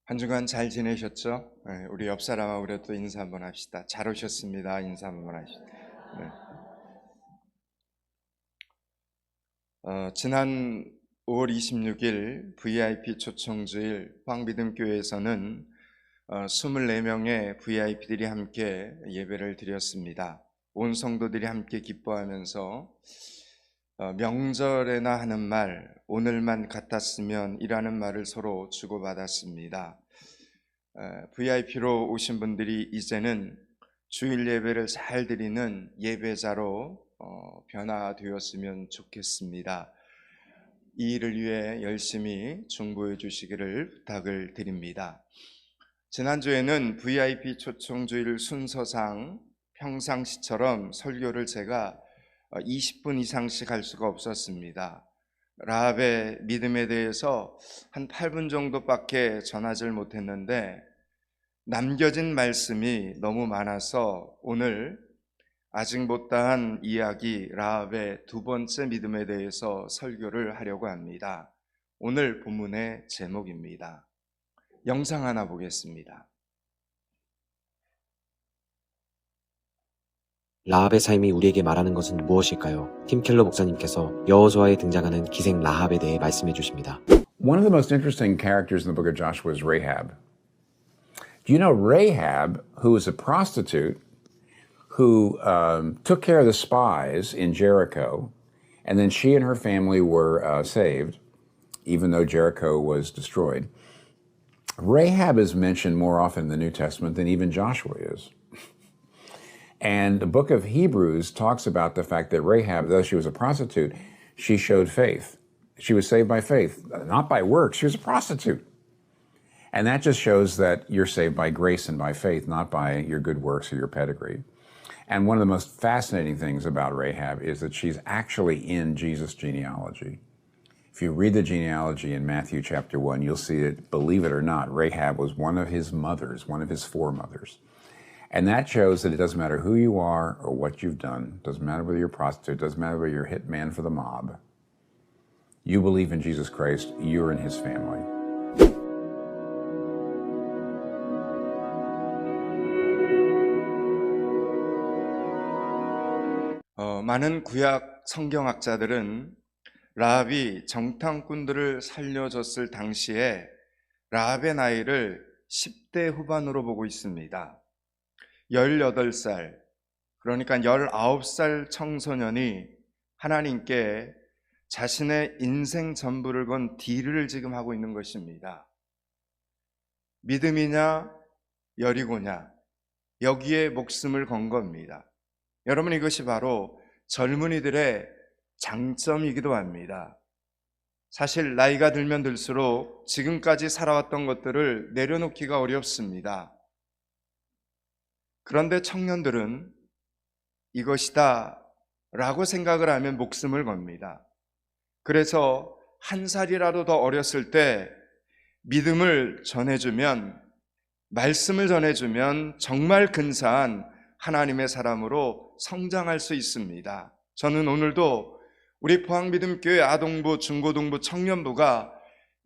한 주간 잘 지내셨죠? 네, 우리 옆 사람하고 우리 또 인사 한번 합시다. 잘 오셨습니다. 인사 한번 하시죠. 네. 지난 5월 26일 VIP 초청주일 포항믿음교회에서는 24명의 VIP들이 함께 예배를 드렸습니다. 온 성도들이 함께 기뻐하면서 명절에나 하는 말, 오늘만 같았으면 이라는 말을 서로 주고받았습니다. VIP로 오신 분들이 이제는 주일 예배를 잘 드리는 예배자로 변화되었으면 좋겠습니다. 이 일을 위해 열심히 중보해 주시기를 부탁을 드립니다. 지난주에는 VIP 초청주일 순서상 평상시처럼 설교를 제가 20분 이상씩 할 수가 없었습니다. 라합의 믿음에 대해서 한 8분 정도밖에 전하지 못했는데 남겨진 말씀이 너무 많아서 오늘 아직 못다한 이야기 라합의 두 번째 믿음에 대해서 설교를 하려고 합니다. 오늘 본문의 제목입니다. 영상 하나 보겠습니다. 라합의 삶이 우리에게 말하는 것은 무엇일까요? 팀 켈러 목사님께서 여호수아에 등장하는 기생 라합에 대해 말씀해 주십니다. One of the most interesting characters in the book of Joshua is Rahab. Do you know Rahab, who was a prostitute, who took care of the spies in Jericho, and then she and her family were saved, even though Jericho was destroyed. Rahab is mentioned more often in the New Testament than even Joshua is. And the book of Hebrews talks about the fact that Rahab, though she was a prostitute, she showed faith. She was saved by faith, not by works. She was a prostitute. And that just shows that you're saved by grace and by faith, not by your good works or your pedigree. And one of the most fascinating things about Rahab is that she's actually in Jesus' genealogy. If you read the genealogy in Matthew chapter 1, you'll see that, believe it or not, Rahab was one of his mothers, one of his foremothers. And that shows that it doesn't matter who you are or what you've done. It doesn't matter whether you're a prostitute. It doesn't matter whether you're a hitman for the mob. You believe in Jesus Christ, you're in his family. 많은 구약 성경학자들은 라합이 정탐꾼들을 살려줬을 당시에 라합의 나이를 10대 후반으로 보고 있습니다. 18살, 그러니까 19살 청소년이 하나님께 자신의 인생 전부를 건 딜을 지금 하고 있는 것입니다. 믿음이냐 여리고냐, 여기에 목숨을 건 겁니다. 여러분, 이것이 바로 젊은이들의 장점이기도 합니다. 사실 나이가 들면 들수록 지금까지 살아왔던 것들을 내려놓기가 어렵습니다. 그런데 청년들은 이것이다 라고 생각을 하면 목숨을 겁니다. 그래서 한 살이라도 더 어렸을 때 믿음을 전해주면, 말씀을 전해주면 정말 근사한 하나님의 사람으로 성장할 수 있습니다. 저는 오늘도 우리 포항믿음교회 아동부, 중고등부, 청년부가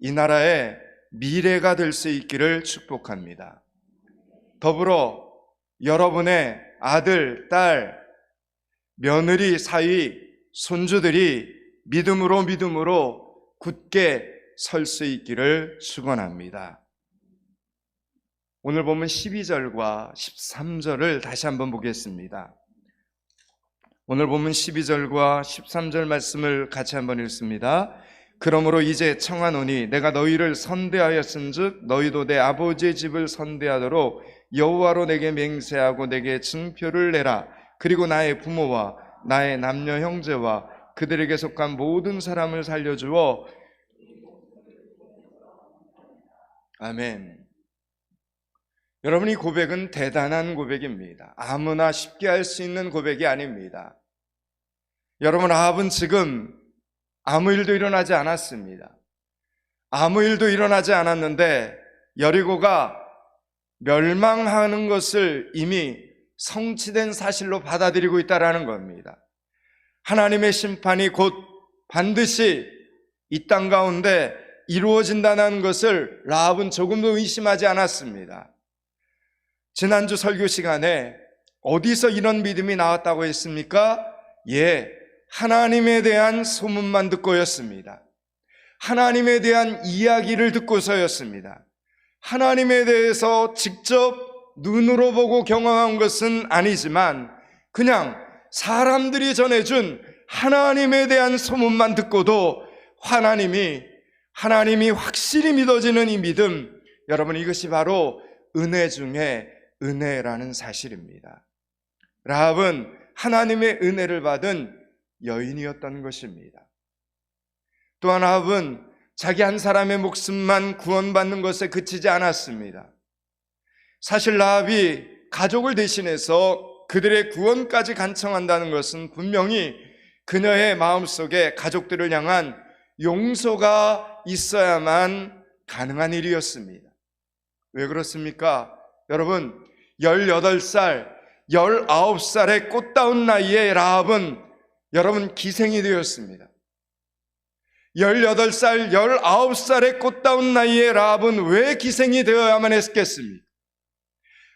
이 나라의 미래가 될 수 있기를 축복합니다. 더불어 여러분의 아들, 딸, 며느리, 사위, 손주들이 믿음으로 굳게 설 수 있기를 축원합니다. 오늘 보면 12절과 13절을 다시 한번 보겠습니다. 오늘 보면 12절과 13절 말씀을 같이 한번 읽습니다. 그러므로 이제 청하노니 내가 너희를 선대하였은즉 너희도 내 아버지의 집을 선대하도록 여호와로 내게 맹세하고 내게 증표를 내라. 그리고 나의 부모와 나의 남녀 형제와 그들에게 속한 모든 사람을 살려주어. 아멘. 여러분, 이 고백은 대단한 고백입니다. 아무나 쉽게 할 수 있는 고백이 아닙니다. 여러분, 라합은 지금 아무 일도 일어나지 않았습니다. 아무 일도 일어나지 않았는데 여리고가 멸망하는 것을 이미 성취된 사실로 받아들이고 있다는 겁니다. 하나님의 심판이 곧 반드시 이 땅 가운데 이루어진다는 것을 라합은 조금도 의심하지 않았습니다. 지난주 설교 시간에 어디서 이런 믿음이 나왔다고 했습니까? 하나님에 대한 소문만 듣고였습니다. 하나님에 대한 이야기를 듣고서였습니다. 하나님에 대해서 직접 눈으로 보고 경험한 것은 아니지만 그냥 사람들이 전해준 하나님에 대한 소문만 듣고도 하나님이 확실히 믿어지는 이 믿음, 여러분, 이것이 바로 은혜 중에 은혜라는 사실입니다. 라합은 하나님의 은혜를 받은 여인이었던 것입니다. 또한 라합은 자기 한 사람의 목숨만 구원받는 것에 그치지 않았습니다. 사실 라합이 가족을 대신해서 그들의 구원까지 간청한다는 것은 분명히 그녀의 마음속에 가족들을 향한 용서가 있어야만 가능한 일이었습니다. 왜 그렇습니까? 여러분, 18살, 19살의 꽃다운 나이에 라합은 여러분 기생이 되었습니다. 18살, 19살의 꽃다운 나이에 라합은 왜 기생이 되어야만 했겠습니까?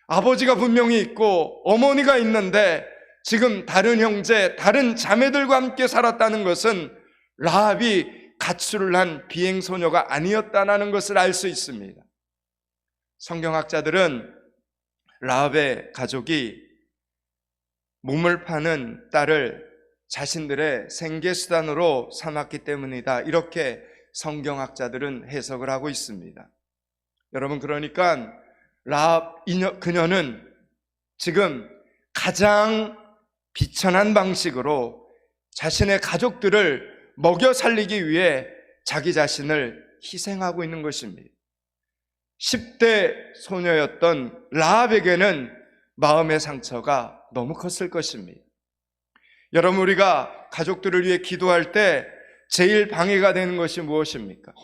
아버지가 분명히 있고 어머니가 있는데 지금 다른 형제, 다른 자매들과 함께 살았다는 것은 라합이 가출을 한 비행소녀가 아니었다는 것을 알 수 있습니다. 성경학자들은 라합의 가족이 몸을 파는 딸을 자신들의 생계수단으로 삼았기 때문이다, 이렇게 성경학자들은 해석을 하고 있습니다. 여러분, 그러니까 라합 그녀는 지금 가장 비천한 방식으로 자신의 가족들을 먹여 살리기 위해 자기 자신을 희생하고 있는 것입니다. 10대 소녀였던 라합에게는 마음의 상처가 너무 컸을 것입니다. 여러분, 우리가 가족들을 위해 기도할 때 제일 방해가 되는 것이 무엇입니까?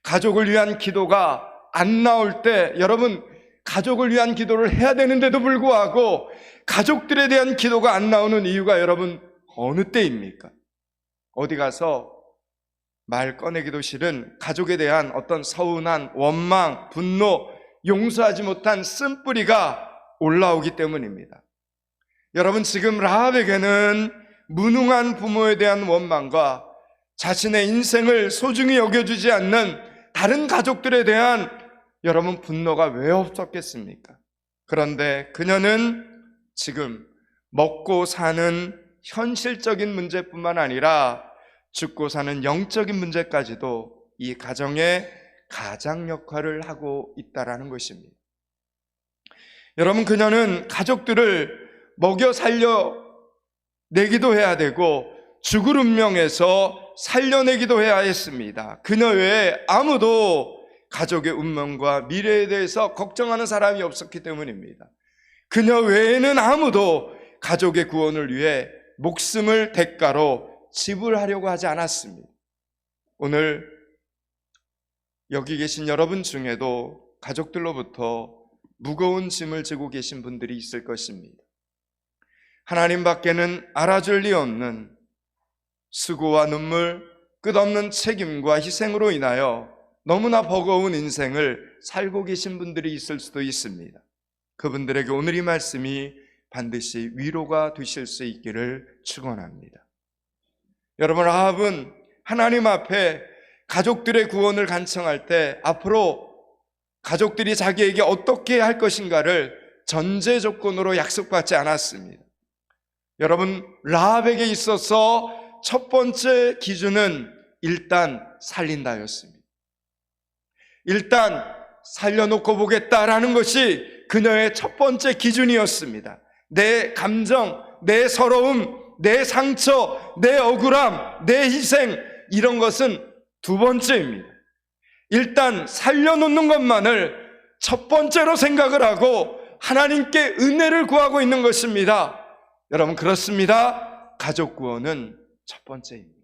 가족을 위한 기도가 안 나올 때, 여러분, 가족을 위한 기도를 해야 되는데도 불구하고 가족들에 대한 기도가 안 나오는 이유가 여러분 어느 때입니까? 어디 가서 말 꺼내기도 싫은 가족에 대한 어떤 서운한 원망, 분노, 용서하지 못한 쓴뿌리가 올라오기 때문입니다. 여러분, 지금 라합에게는 무능한 부모에 대한 원망과 자신의 인생을 소중히 여겨주지 않는 다른 가족들에 대한 여러분 분노가 왜 없었겠습니까? 그런데 그녀는 지금 먹고 사는 현실적인 문제뿐만 아니라 죽고 사는 영적인 문제까지도 이 가정의 가장 역할을 하고 있다라는 것입니다. 여러분, 그녀는 가족들을 먹여 살려 내기도 해야 되고 죽을 운명에서 살려내기도 해야 했습니다. 그녀 외에 아무도 가족의 운명과 미래에 대해서 걱정하는 사람이 없었기 때문입니다. 그녀 외에는 아무도 가족의 구원을 위해 목숨을 대가로 지불하려고 하지 않았습니다. 오늘 여기 계신 여러분 중에도 가족들로부터 무거운 짐을 지고 계신 분들이 있을 것입니다. 하나님 밖에는 알아줄 리 없는 수고와 눈물, 끝없는 책임과 희생으로 인하여 너무나 버거운 인생을 살고 계신 분들이 있을 수도 있습니다. 그분들에게 오늘 이 말씀이 반드시 위로가 되실 수 있기를 축원합니다. 여러분, 라합은 하나님 앞에 가족들의 구원을 간청할 때 앞으로 가족들이 자기에게 어떻게 할 것인가를 전제 조건으로 약속받지 않았습니다. 여러분, 라합에게 있어서 첫 번째 기준은 일단 살린다였습니다. 일단 살려놓고 보겠다라는 것이 그녀의 첫 번째 기준이었습니다. 내 감정, 내 서러움, 내 상처, 내 억울함, 내 희생, 이런 것은 두 번째입니다. 일단 살려놓는 것만을 첫 번째로 생각을 하고 하나님께 은혜를 구하고 있는 것입니다. 여러분, 그렇습니다. 가족 구원은 첫 번째입니다.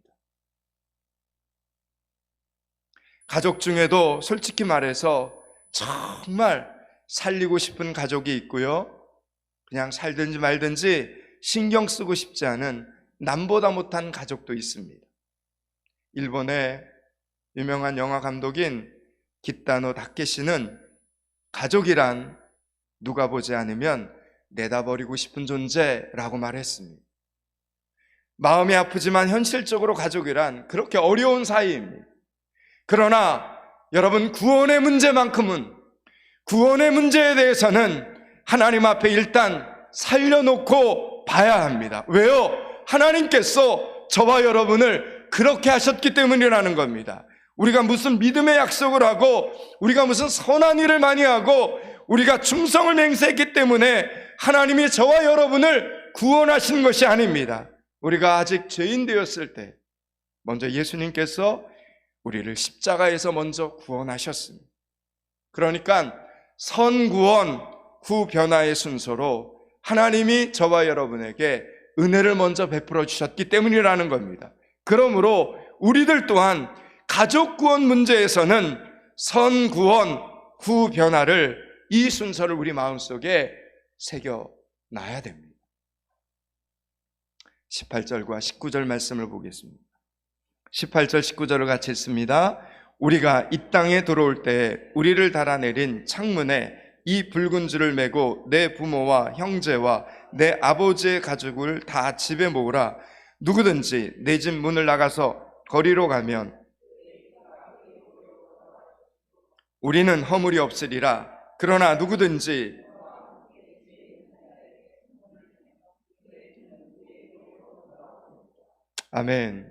가족 중에도 솔직히 말해서 정말 살리고 싶은 가족이 있고요, 그냥 살든지 말든지 신경 쓰고 싶지 않은 남보다 못한 가족도 있습니다. 일본에 유명한 영화 감독인 기타노 다케시는 가족이란 누가 보지 않으면 내다버리고 싶은 존재라고 말했습니다. 마음이 아프지만 현실적으로 가족이란 그렇게 어려운 사이입니다. 그러나 여러분, 구원의 문제만큼은, 구원의 문제에 대해서는 하나님 앞에 일단 살려놓고 봐야 합니다. 왜요? 하나님께서 저와 여러분을 그렇게 하셨기 때문이라는 겁니다. 우리가 무슨 믿음의 약속을 하고, 우리가 무슨 선한 일을 많이 하고, 우리가 충성을 맹세했기 때문에 하나님이 저와 여러분을 구원하시는 것이 아닙니다. 우리가 아직 죄인 되었을 때 먼저 예수님께서 우리를 십자가에서 먼저 구원하셨습니다. 그러니까 선구원 후 변화의 순서로 하나님이 저와 여러분에게 은혜를 먼저 베풀어 주셨기 때문이라는 겁니다. 그러므로 우리들 또한 가족 구원 문제에서는 선구원 후 변화를, 이 순서를 우리 마음속에 새겨놔야 됩니다. 18절과 19절 말씀을 보겠습니다. 18절 19절을 같이 읽습니다. 우리가 이 땅에 들어올 때 우리를 달아내린 창문에 이 붉은 줄을 메고 내 부모와 형제와 내 아버지의 가족을 다 집에 모으라. 누구든지 내 집 문을 나가서 거리로 가면 우리는 허물이 없으리라. 그러나 누구든지 아멘.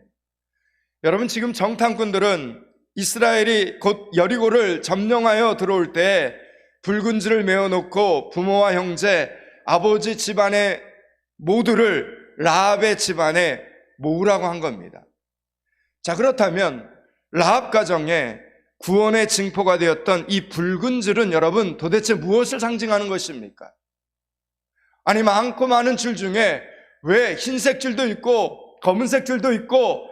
여러분, 지금 정탐꾼들은 이스라엘이 곧 여리고를 점령하여 들어올 때 붉은 줄을 메어놓고 부모와 형제, 아버지 집안의 모두를 라합의 집안에 모으라고 한 겁니다. 자, 그렇다면 라합 가정에 구원의 징표가 되었던 이 붉은 줄은 여러분 도대체 무엇을 상징하는 것입니까? 아니, 많고 많은 줄 중에 왜 흰색 줄도 있고 검은색 줄도 있고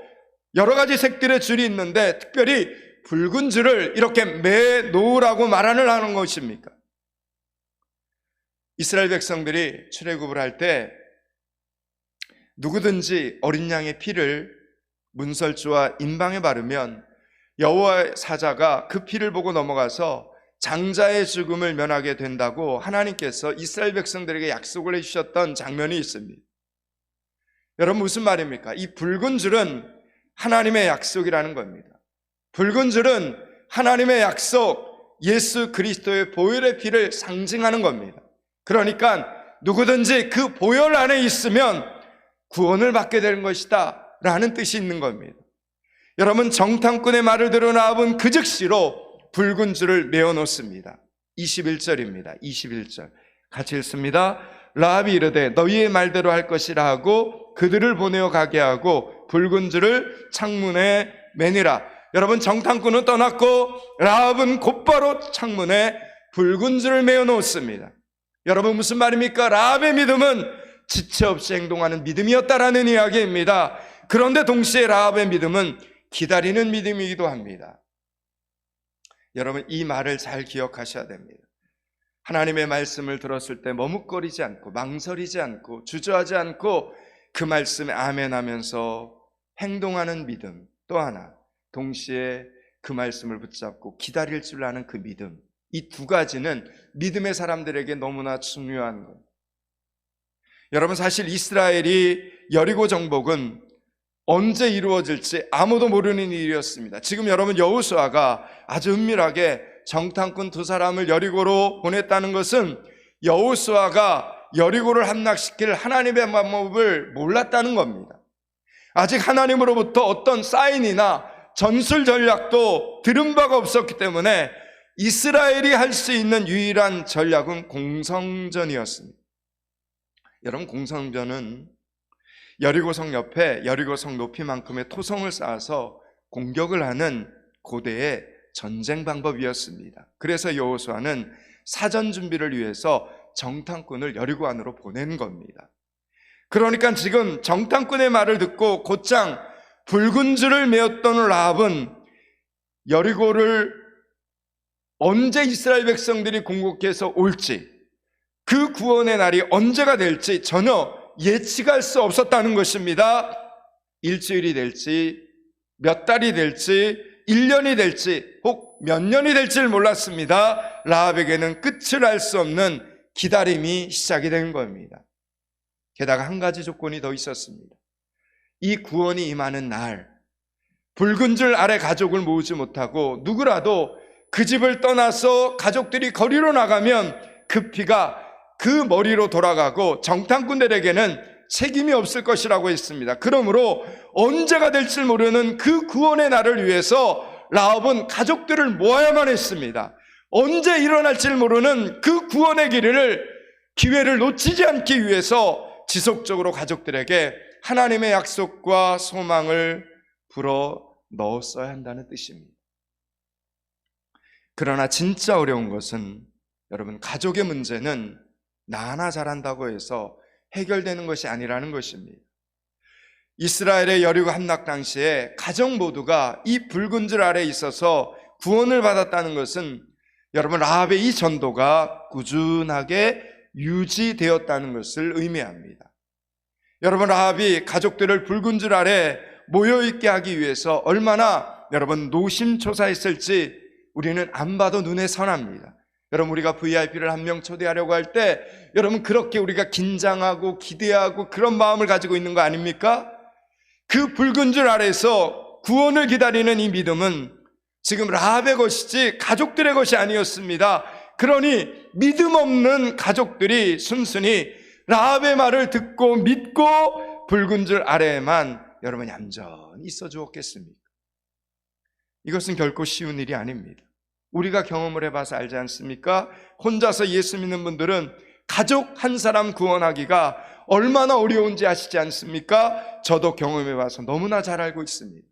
여러 가지 색들의 줄이 있는데 특별히 붉은 줄을 이렇게 매 놓으라고 말을 하는 것입니까? 이스라엘 백성들이 출애굽을 할 때 누구든지 어린 양의 피를 문설주와 인방에 바르면 여호와의 사자가 그 피를 보고 넘어가서 장자의 죽음을 면하게 된다고 하나님께서 이스라엘 백성들에게 약속을 해주셨던 장면이 있습니다. 여러분, 무슨 말입니까? 이 붉은 줄은 하나님의 약속이라는 겁니다. 붉은 줄은 하나님의 약속, 예수 그리스도의 보혈의 피를 상징하는 겁니다. 그러니까 누구든지 그 보혈 안에 있으면 구원을 받게 되는 것이다 라는 뜻이 있는 겁니다. 여러분, 정탐꾼의 말을 들은 라합은 그 즉시로 붉은 줄을 메어 놓습니다. 21절입니다. 21절 같이 읽습니다. 라합이 이르되 너희의 말대로 할 것이라 하고 그들을 보내어 가게 하고 붉은 줄을 창문에 매니라. 여러분, 정탐꾼은 떠났고 라합은 곧바로 창문에 붉은 줄을 메어 놓습니다. 여러분, 무슨 말입니까? 라합의 믿음은 지체 없이 행동하는 믿음이었다라는 이야기입니다. 그런데 동시에 라합의 믿음은 기다리는 믿음이기도 합니다. 여러분, 이 말을 잘 기억하셔야 됩니다. 하나님의 말씀을 들었을 때 머뭇거리지 않고 망설이지 않고 주저하지 않고 그 말씀에 아멘하면서 행동하는 믿음, 또 하나 동시에 그 말씀을 붙잡고 기다릴 줄 아는 그 믿음, 이 두 가지는 믿음의 사람들에게 너무나 중요한 것. 여러분, 사실 이스라엘이 여리고 정복은 언제 이루어질지 아무도 모르는 일이었습니다. 지금 여러분, 여호수아가 아주 은밀하게 정탐꾼 두 사람을 여리고로 보냈다는 것은 여호수아가 여리고를 함락시킬 하나님의 방법을 몰랐다는 겁니다. 아직 하나님으로부터 어떤 사인이나 전술 전략도 들은 바가 없었기 때문에 이스라엘이 할 수 있는 유일한 전략은 공성전이었습니다. 여러분, 공성전은 여리고성 옆에 여리고성 높이만큼의 토성을 쌓아서 공격을 하는 고대의 전쟁 방법이었습니다. 그래서 여호수아는 사전 준비를 위해서 정탐꾼을 여리고 안으로 보낸 겁니다. 그러니까 지금 정탐꾼의 말을 듣고 곧장 붉은 줄을 메었던 라합은 여리고를 언제 이스라엘 백성들이 공격해서 올지, 그 구원의 날이 언제가 될지 전혀 예측할 수 없었다는 것입니다. 일주일이 될지 몇 달이 될지 1년이 될지 혹 몇 년이 될지 몰랐습니다. 라합에게는 끝을 알 수 없는 기다림이 시작이 된 겁니다. 게다가 한 가지 조건이 더 있었습니다. 이 구원이 임하는 날, 붉은 줄 아래 가족을 모으지 못하고 누구라도 그 집을 떠나서 가족들이 거리로 나가면 그 피가 그 머리로 돌아가고 정탐꾼들에게는 책임이 없을 것이라고 했습니다. 그러므로 언제가 될지 모르는 그 구원의 날을 위해서 라합은 가족들을 모아야만 했습니다. 언제 일어날지 모르는 그 구원의 기회를 놓치지 않기 위해서 지속적으로 가족들에게 하나님의 약속과 소망을 불어 넣었어야 한다는 뜻입니다. 그러나 진짜 어려운 것은 여러분, 가족의 문제는 나 하나 잘한다고 해서 해결되는 것이 아니라는 것입니다. 이스라엘의 여리고 함락 당시에 가정 모두가 이 붉은 줄 아래에 있어서 구원을 받았다는 것은 여러분, 라합의 이 전도가 꾸준하게 유지되었다는 것을 의미합니다. 여러분, 라합이 가족들을 붉은 줄 아래 모여있게 하기 위해서 얼마나 여러분 노심초사했을지 우리는 안 봐도 눈에 선합니다. 여러분, 우리가 VIP를 한 명 초대하려고 할 때 여러분, 그렇게 우리가 긴장하고 기대하고 그런 마음을 가지고 있는 거 아닙니까? 그 붉은 줄 아래에서 구원을 기다리는 이 믿음은 지금 라합의 것이지 가족들의 것이 아니었습니다. 그러니 믿음 없는 가족들이 순순히 라합의 말을 듣고 믿고 붉은 줄 아래에만 여러분 얌전히 있어 주었겠습니까? 이것은 결코 쉬운 일이 아닙니다. 우리가 경험을 해봐서 알지 않습니까? 혼자서 예수 믿는 분들은 가족 한 사람 구원하기가 얼마나 어려운지 아시지 않습니까? 저도 경험해봐서 너무나 잘 알고 있습니다.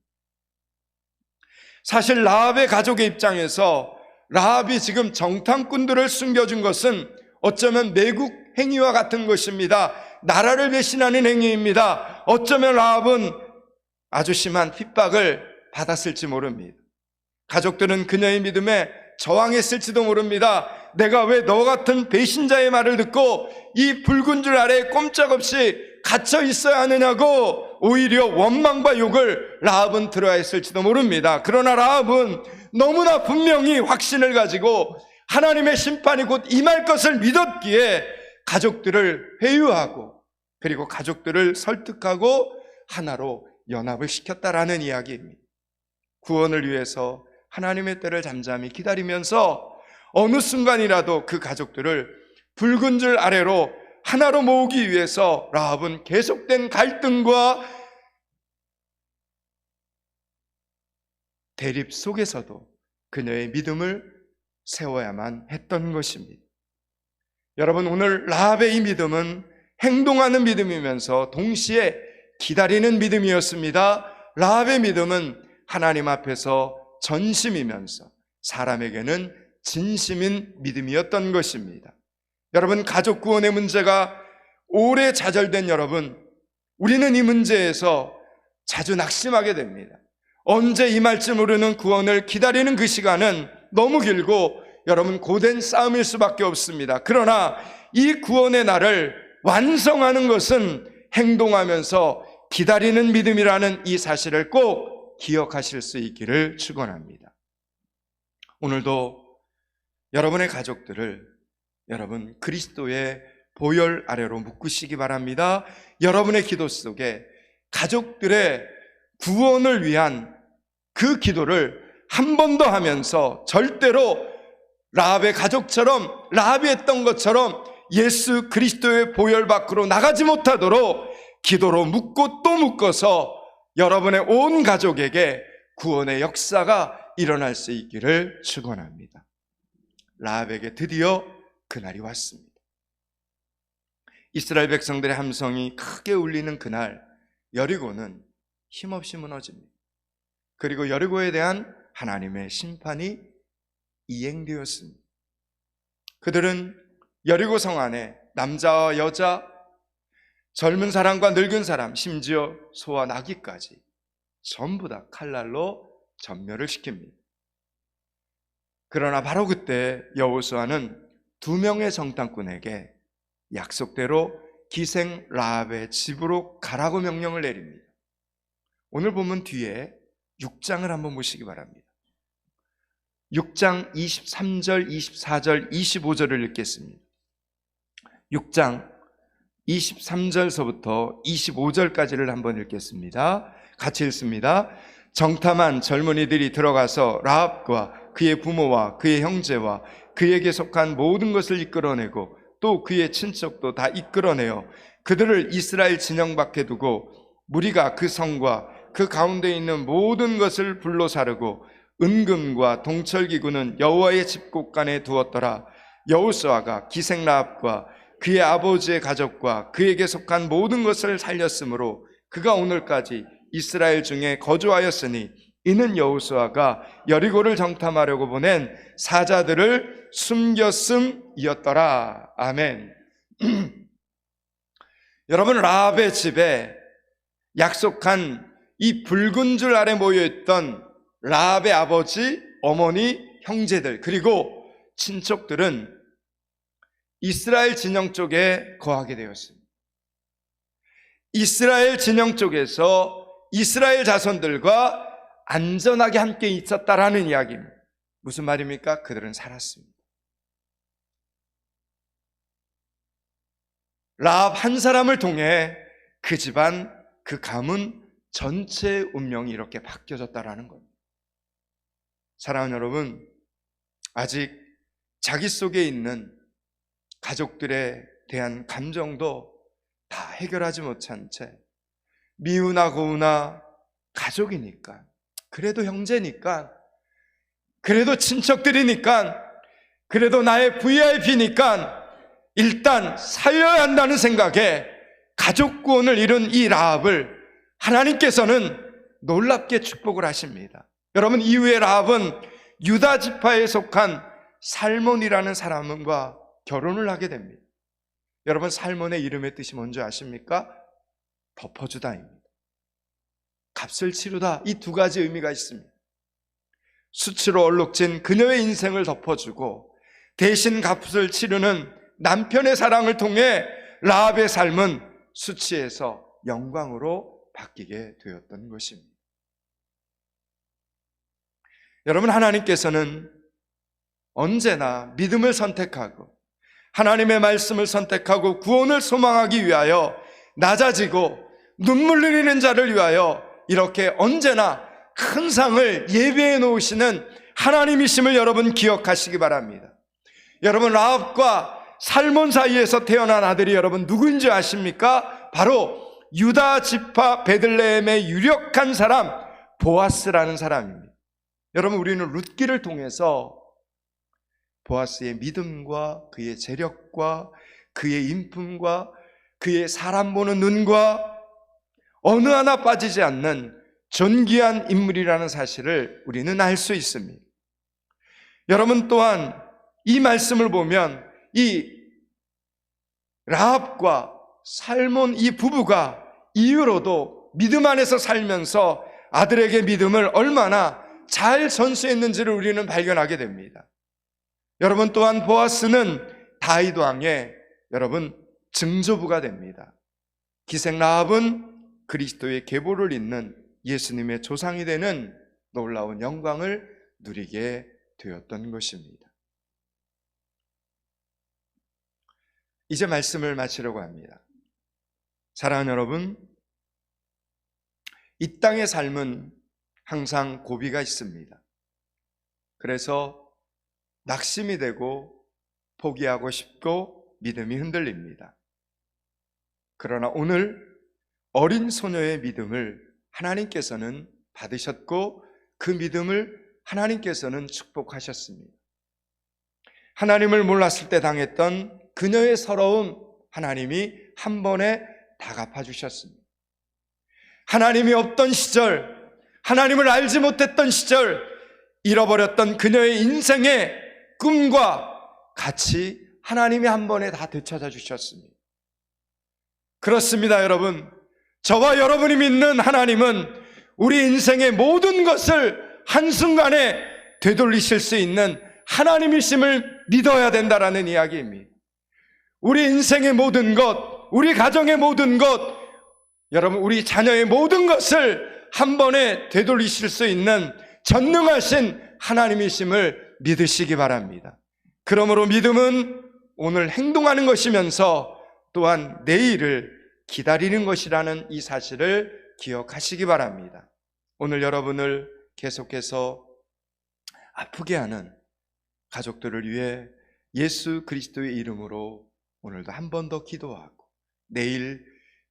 사실 라합의 가족의 입장에서 라합이 지금 정탐꾼들을 숨겨준 것은 어쩌면 매국 행위와 같은 것입니다. 나라를 배신하는 행위입니다. 어쩌면 라합은 아주 심한 핍박을 받았을지 모릅니다. 가족들은 그녀의 믿음에 저항했을지도 모릅니다. 내가 왜 너 같은 배신자의 말을 듣고 이 붉은 줄 아래에 꼼짝없이 갇혀 있어야 하느냐고 오히려 원망과 욕을 라합은 들어야 했을지도 모릅니다. 그러나 라합은 너무나 분명히 확신을 가지고 하나님의 심판이 곧 임할 것을 믿었기에 가족들을 회유하고 그리고 가족들을 설득하고 하나로 연합을 시켰다라는 이야기입니다. 구원을 위해서 하나님의 때를 잠잠히 기다리면서 어느 순간이라도 그 가족들을 붉은 줄 아래로 하나로 모으기 위해서 라합은 계속된 갈등과 대립 속에서도 그녀의 믿음을 세워야만 했던 것입니다. 여러분, 오늘 라합의 이 믿음은 행동하는 믿음이면서 동시에 기다리는 믿음이었습니다. 라합의 믿음은 하나님 앞에서 전심이면서 사람에게는 진심인 믿음이었던 것입니다. 여러분, 가족 구원의 문제가 오래 좌절된 여러분, 우리는 이 문제에서 자주 낙심하게 됩니다. 언제 임할지 모르는 구원을 기다리는 그 시간은 너무 길고 여러분 고된 싸움일 수밖에 없습니다. 그러나 이 구원의 날을 완성하는 것은 행동하면서 기다리는 믿음이라는 이 사실을 꼭 기억하실 수 있기를 축원합니다. 오늘도 여러분의 가족들을 여러분 그리스도의 보혈 아래로 묶으시기 바랍니다. 여러분의 기도 속에 가족들의 구원을 위한 그 기도를 한 번 더 하면서 절대로 라합의 가족처럼 라합이 했던 것처럼 예수 그리스도의 보혈 밖으로 나가지 못하도록 기도로 묶고 또 묶어서 여러분의 온 가족에게 구원의 역사가 일어날 수 있기를 축원합니다. 라합에게 드디어 그날이 왔습니다. 이스라엘 백성들의 함성이 크게 울리는 그날 여리고는 힘없이 무너집니다. 그리고 여리고에 대한 하나님의 심판이 이행되었습니다. 그들은 여리고 성 안에 남자와 여자, 젊은 사람과 늙은 사람, 심지어 소와 나귀까지 전부 다 칼날로 전멸을 시킵니다. 그러나 바로 그때 여호수아는 2명의 정탐꾼에게 약속대로 기생 라합의 집으로 가라고 명령을 내립니다. 오늘 보면 뒤에 6장을 한번 보시기 바랍니다. 6장 23절, 24절, 25절을 읽겠습니다. 6장 23절서부터 25절까지를 한번 읽겠습니다. 같이 읽습니다. 정탐한 젊은이들이 들어가서 라합과 그의 부모와 그의 형제와 그에게 속한 모든 것을 이끌어내고 또 그의 친척도 다 이끌어내어 그들을 이스라엘 진영 밖에 두고 무리가 그 성과 그 가운데 있는 모든 것을 불로 사르고 은금과 동철기구는 여호와의 집곡간에 두었더라. 여호수아가 기생 라합과 그의 아버지의 가족과 그에게 속한 모든 것을 살렸으므로 그가 오늘까지 이스라엘 중에 거주하였으니 이는 여호수아가 여리고를 정탐하려고 보낸 사자들을 숨겼음이었더라. 아멘. 여러분, 라합의 집에 약속한 이 붉은 줄 아래 모여있던 라합의 아버지, 어머니, 형제들 그리고 친척들은 이스라엘 진영 쪽에 거하게 되었습니다. 이스라엘 진영 쪽에서 이스라엘 자손들과 안전하게 함께 있었다라는 이야기입니다. 무슨 말입니까? 그들은 살았습니다. 라합 한 사람을 통해 그 집안, 그 가문 전체의 운명이 이렇게 바뀌어졌다라는 겁니다. 사랑하는 여러분, 아직 자기 속에 있는 가족들에 대한 감정도 다 해결하지 못한 채 미우나 고우나 가족이니까, 그래도 형제니까, 그래도 친척들이니까, 그래도 나의 VIP니까 일단 살려야 한다는 생각에 가족 구원을 이룬 이 라합을 하나님께서는 놀랍게 축복을 하십니다. 여러분, 이후에 라합은 유다 지파에 속한 살몬이라는 사람과 결혼을 하게 됩니다. 여러분, 살몬의 이름의 뜻이 뭔지 아십니까? 덮어주다입니다. 값을 치르다, 이 두 가지 의미가 있습니다. 수치로 얼룩진 그녀의 인생을 덮어주고 대신 값을 치르는 남편의 사랑을 통해 라합의 삶은 수치에서 영광으로 바뀌게 되었던 것입니다. 여러분, 하나님께서는 언제나 믿음을 선택하고 하나님의 말씀을 선택하고 구원을 소망하기 위하여 낮아지고 눈물 흘리는 자를 위하여 이렇게 언제나 큰 상을 예비해 놓으시는 하나님이심을 여러분 기억하시기 바랍니다. 여러분, 라합과 살몬 사이에서 태어난 아들이 여러분 누구인지 아십니까? 바로 유다 지파 베들레헴의 유력한 사람 보아스라는 사람입니다. 여러분, 우리는 룻기를 통해서 보아스의 믿음과 그의 재력과 그의 인품과 그의 사람 보는 눈과 어느 하나 빠지지 않는 존귀한 인물이라는 사실을 우리는 알 수 있습니다. 여러분, 또한 이 말씀을 보면 이 라합과 살몬 이 부부가 이후로도 믿음 안에서 살면서 아들에게 믿음을 얼마나 잘 전수했는지를 우리는 발견하게 됩니다. 여러분, 또한 보아스는 다윗 왕의 여러분 증조부가 됩니다. 기생 라합은 그리스도의 계보를 잇는 예수님의 조상이 되는 놀라운 영광을 누리게 되었던 것입니다. 이제 말씀을 마치려고 합니다. 사랑하는 여러분, 이 땅의 삶은 항상 고비가 있습니다. 그래서 낙심이 되고 포기하고 싶고 믿음이 흔들립니다. 그러나 오늘 어린 소녀의 믿음을 하나님께서는 받으셨고 그 믿음을 하나님께서는 축복하셨습니다. 하나님을 몰랐을 때 당했던 그녀의 서러움 하나님이 한 번에 다 갚아주셨습니다. 하나님이 없던 시절, 하나님을 알지 못했던 시절, 잃어버렸던 그녀의 인생의 꿈과 같이 하나님이 한 번에 다 되찾아 주셨습니다. 그렇습니다, 여러분. 저와 여러분이 믿는 하나님은 우리 인생의 모든 것을 한순간에 되돌리실 수 있는 하나님이심을 믿어야 된다라는 이야기입니다. 우리 인생의 모든 것, 우리 가정의 모든 것, 여러분 우리 자녀의 모든 것을 한 번에 되돌리실 수 있는 전능하신 하나님이심을 믿으시기 바랍니다. 그러므로 믿음은 오늘 행동하는 것이면서 또한 내일을 기다리는 것이라는 이 사실을 기억하시기 바랍니다. 오늘 여러분을 계속해서 아프게 하는 가족들을 위해 예수 그리스도의 이름으로 오늘도 한 번 더 기도하고 내일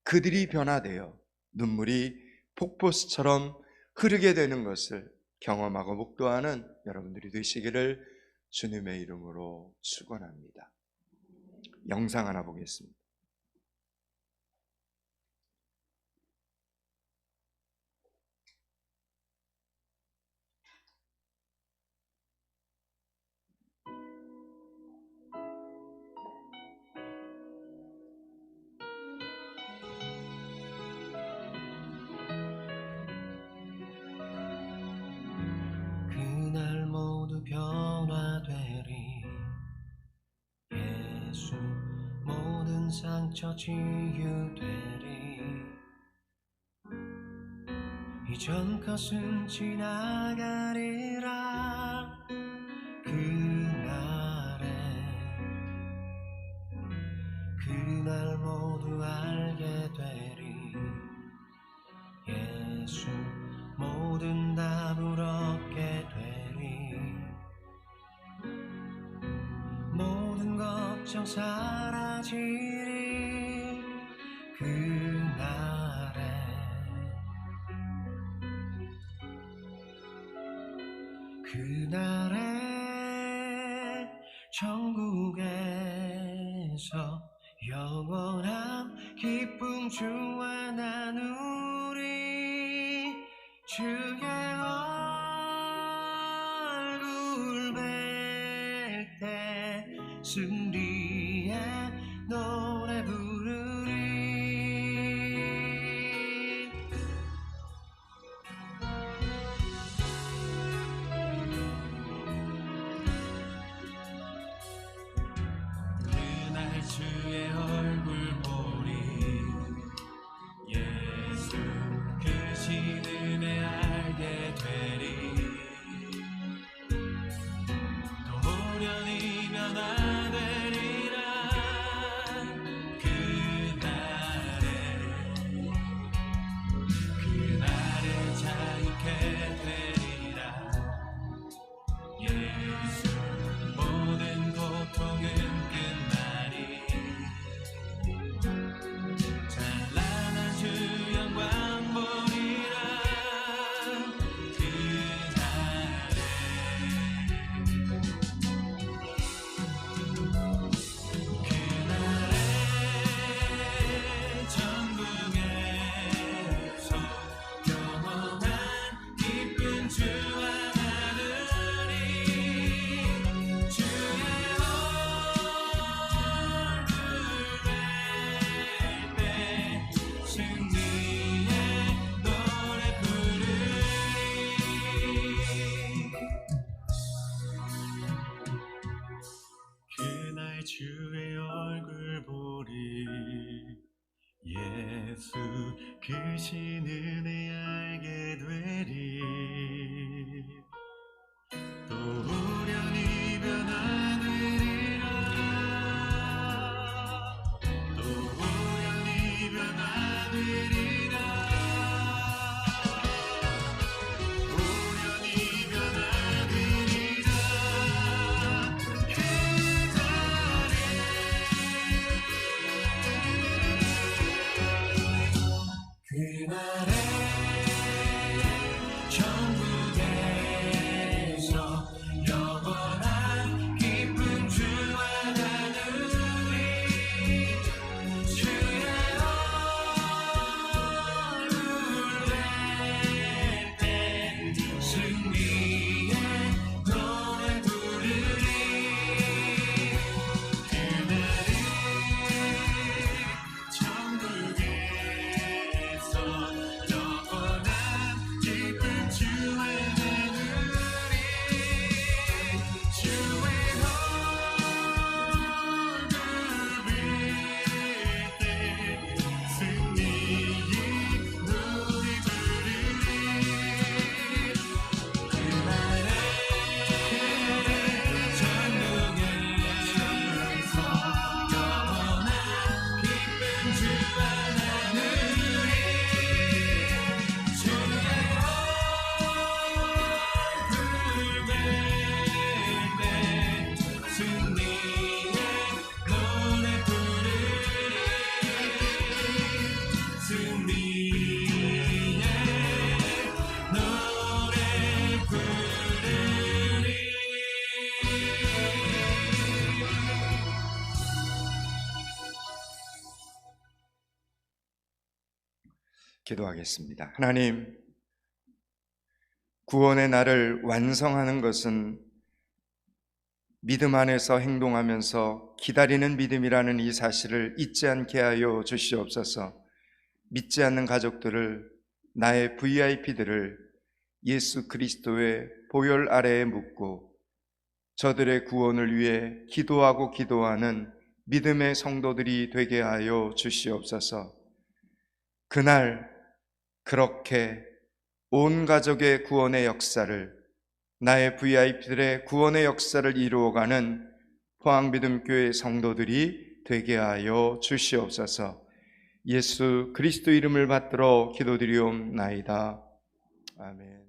그들이 변화되어 눈물이 폭포수처럼 흐르게 되는 것을 경험하고 목도하는 여러분들이 되시기를 주님의 이름으로 축원합니다. 영상 하나 보겠습니다. 그날 모두 변화되리. 예수 모든 상처 치유되리. 이전 것은 지나가리라. 그날 모두 알게 되리. 예수 모든 답을 얻게 되리. 모든 걱정 사라지리. 그날에 천국에서 영원한 기쁨 주와 나누리. 주의 얼굴 뵐 때 승리의 노래 부르리. 그날 주의 얼굴 보리. 예수 크신 은혜 알게 되리. 또 호련히 변화되리라. 그날에 자유케 되리라. 예수 모든 고통은 끝나리. 찬란한 주 영광 보리라. 그날에 천국에서 영원한 기쁨 주와 나누리. 주의 얼굴 뵐 때 승리의 노래 부르리. 그날 주의 얼굴 보리. 예수 크신 은혜 알게 되리. 또 호련히 변화되리라. 또 호련히 변화되리라. 호련히 변화되리라. 그날에 천국에서 영원한 기쁨 주와 나누리. 주의 얼굴 뵐 때 승리의 노래 부르리. 그날에 천국에서 영원한 기도하겠습니다. 하나님, 구원의 날을 완성하는 것은 믿음 안에서 행동하면서 기다리는 믿음이라는 이 사실을 잊지 않게 하여 주시옵소서. 믿지 않는 가족들을, 나의 VIP들을 예수 그리스도의 보혈 아래에 묻고 저들의 구원을 위해 기도하고 기도하는 믿음의 성도들이 되게 하여 주시옵소서. 그날 그렇게 온 가족의 구원의 역사를, 나의 VIP들의 구원의 역사를 이루어가는 포항믿음교회 성도들이 되게 하여 주시옵소서. 예수 그리스도 이름을 받들어 기도드리옵나이다. 아멘.